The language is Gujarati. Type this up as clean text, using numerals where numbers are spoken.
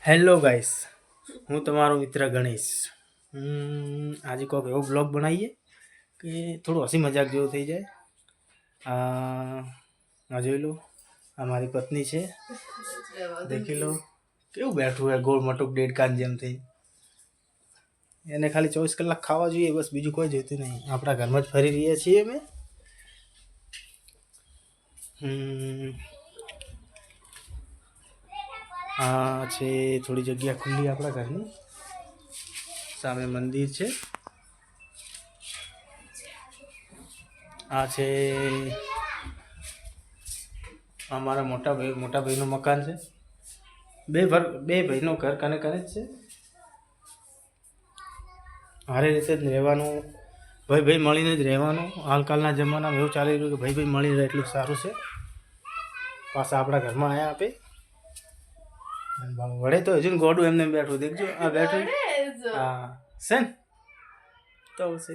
હેલો ગાઈસ, હું તમારો મિત્ર ગણેશ. આજે કોઈક એવો બ્લોગ બનાવીએ કે થોડું હસી મજાક જેવું થઈ જાય. આ જોઈ લો, આ મારી પત્ની છે, દેખી લો કેવું બેઠું હોય ગોળ મટુક ડેડકાન જેમ થઈ. એને ખાલી 24 કલાક ખાવા જોઈએ, બસ બીજું કોઈ જોઈતું નહીં. આપણા ઘરમાં જ ફરી રહ્યા છીએ અમે. આ છે થોડી જગ્યા ખુલ્લી આપણા ઘરની સામે મંદિર છે. આ છે અમારા મોટા ભાઈનું મકાન છે. બે ભાઈનું ઘર કને જ છે. હારે રીતે જ રહેવાનું, ભાઈ મળીને જ રહેવાનું. હાલકાલના જમાનામાં એવું ચાલી રહ્યું કે ભાઈ મળી રહે એટલું સારું છે. પાછા આપણા ઘરમાં આવ્યા આપે વડે તો હજુ ગોડું એમને બેઠું દેખજો. આ બેઠું હા છે ને તો છે.